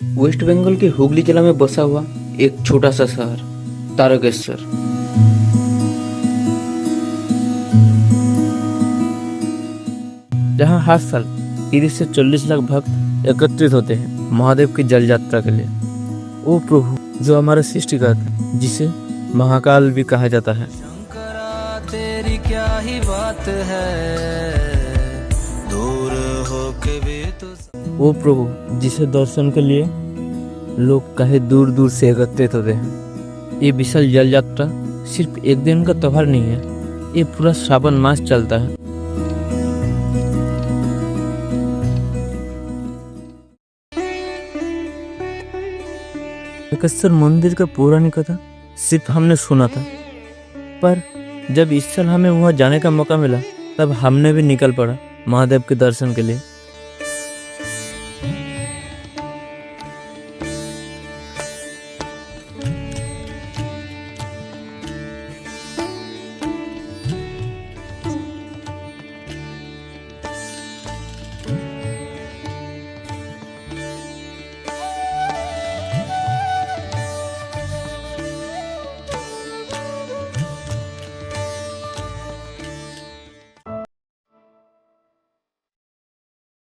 Waste Bengal के हुगली जिला में बसा हुआ एक छोटा सा शहर तारकेश्वर, जहाँ हर साल 30 से 40 लाख भक्त एकत्रित होते हैं महादेव की जल यात्रा के लिए। वो प्रभु जो हमारा सृष्टिकर्ता, जिसे महाकाल भी कहा जाता है, शंकरा तेरी क्या ही बात है, दूर होके भी तो वो प्रभु जिसे दर्शन के लिए लोग कहीं दूर दूर से एकत्रित होते हैं। ये विशाल जल यात्रा सिर्फ एक दिन का त्योहार नहीं है, ये पूरा श्रावण मास चलता है। तारकेश्वर मंदिर का पौराणिक कथा सिर्फ हमने सुना था, पर जब इस साल हमें वहाँ जाने का मौका मिला तब हमने भी निकल पड़ा महादेव के दर्शन के लिए।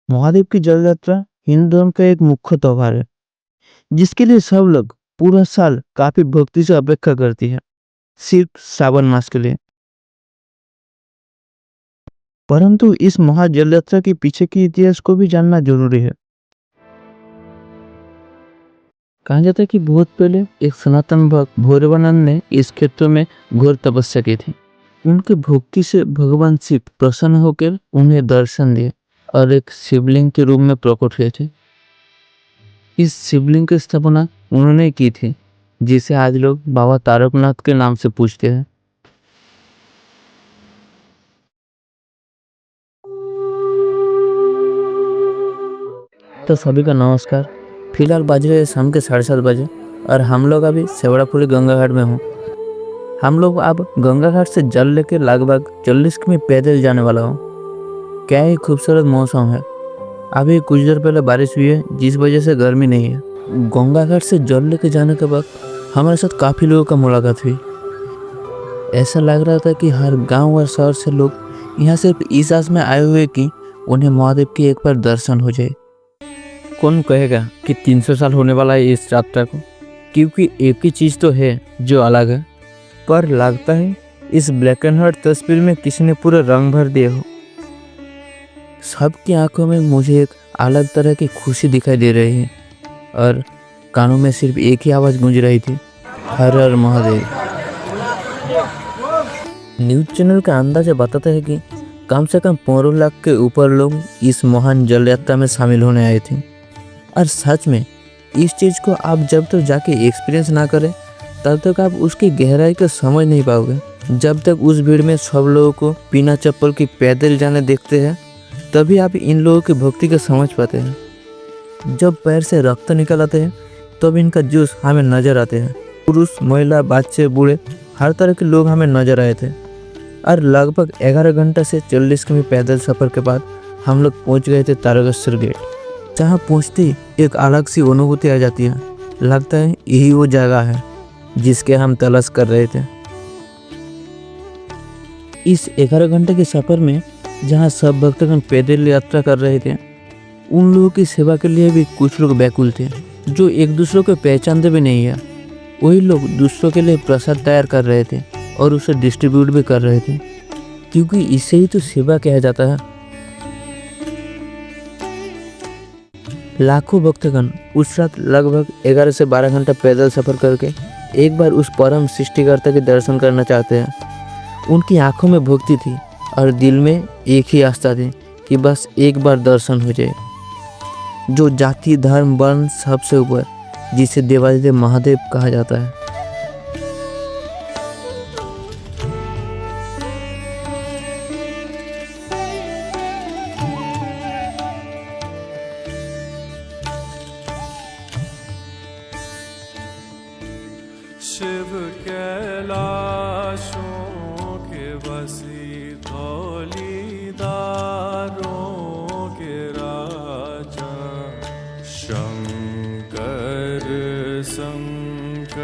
महादेव की जल यात्रा हिंदू धर्म का एक मुख्य त्योहार है, जिसके लिए सब लोग पूरा साल काफी भक्ति से अपेक्षा करती है, सिर्फ श्रावण मास के लिए। परंतु इस महा जल यात्रा के पीछे के इतिहास को भी जानना जरूरी है। कहा जाता है कि बहुत पहले एक सनातन भक्त भैरवानंद ने इस क्षेत्र में घोर तपस्या की थी। उनके भक्ति से भगवान शिव प्रसन्न होकर उन्हें दर्शन दिए और एक शिवलिंग के रूप में प्रकट हुए थे। इस शिवलिंग की स्थापना उन्होंने की थी, जिसे आज लोग बाबा तारकनाथ के नाम से पूजते हैं। तो सभी का नमस्कार। फिलहाल बज रहे शाम के 7:30 बजे और हम लोग अभी सेवड़ापुरी गंगा घाट में हूँ। हम लोग अब गंगा घाट से जल लेकर लगभग 40 किमी पैदल जाने वाला हूँ। क्या ही खूबसूरत मौसम है। अभी कुछ देर पहले बारिश हुई है, जिस वजह से गर्मी नहीं है। गंगा घाट से जल लेके जाने के वक्त हमारे साथ काफ़ी लोगों का मुलाकात हुई। ऐसा लग रहा था कि हर गांव और शहर से लोग यहाँ सिर्फ इस आस में आए हुए कि उन्हें महादेव की एक बार दर्शन हो जाए। कौन कहेगा कि 300 साल होने वाला है इस यात्रा को, क्योंकि एक ही चीज़ तो है जो अलग है। पर लगता है इस ब्लैक एंड व्हाइट तस्वीर में किसी ने पूरा रंग भर दिया हो। सबकी आंखों में मुझे एक अलग तरह की खुशी दिखाई दे रही है और कानों में सिर्फ एक ही आवाज़ गूंज रही थी, हर हर महादेव। न्यूज़ चैनल का अंदाजा बताता है कि कम से कम 15 लाख के ऊपर लोग इस महान जल यात्रा में शामिल होने आए थे। और सच में इस चीज़ को आप जब तक जाके एक्सपीरियंस ना करें तब तक आप उसकी गहराई को समझ नहीं पाओगे। जब तक उस भीड़ में सब लोगों को बिना चप्पल की पैदल जाने देखते हैं तभी आप इन लोगों की भक्ति को समझ पाते हैं। जब पैर से रक्त निकल आते हैं तब इनका जूस हमें नजर आते हैं। पुरुष, महिला, बच्चे, बूढ़े हर तरह के लोग हमें नजर आए थे। और लगभग 11 घंटे से 40 किमी पैदल सफ़र के बाद हम लोग पहुंच गए थे तारकेश्वर गेट, जहां पहुंचते ही एक अलग सी अनुभूति आ जाती है। लगता है यही वो जगह है जिसके हम तलाश कर रहे थे। इस 11 घंटे के सफ़र में जहां सब भक्तगण पैदल यात्रा कर रहे थे, उन लोगों की सेवा के लिए भी कुछ लोग व्याकुल थे जो एक दूसरे को पहचानते भी नहीं है। वही लोग दूसरों के लिए प्रसाद तैयार कर रहे थे और उसे डिस्ट्रीब्यूट भी कर रहे थे, क्योंकि इसे ही तो सेवा कहा जाता है। लाखों भक्तगण उस रात लगभग 11 से 12 घंटा पैदल सफर करके एक बार उस परम सृष्टिकर्ता के दर्शन करना चाहते हैं। उनकी आंखों में भक्ति थी और दिल में एक ही आस्था थी कि बस एक बार दर्शन हो जाए। जो जाति, धर्म, वर्ण सबसे ऊपर, जिसे देवादिदेव महादेव कहा जाता है। शिव कैलाशों के बसी धौलीदारों के राजा शंकर संकट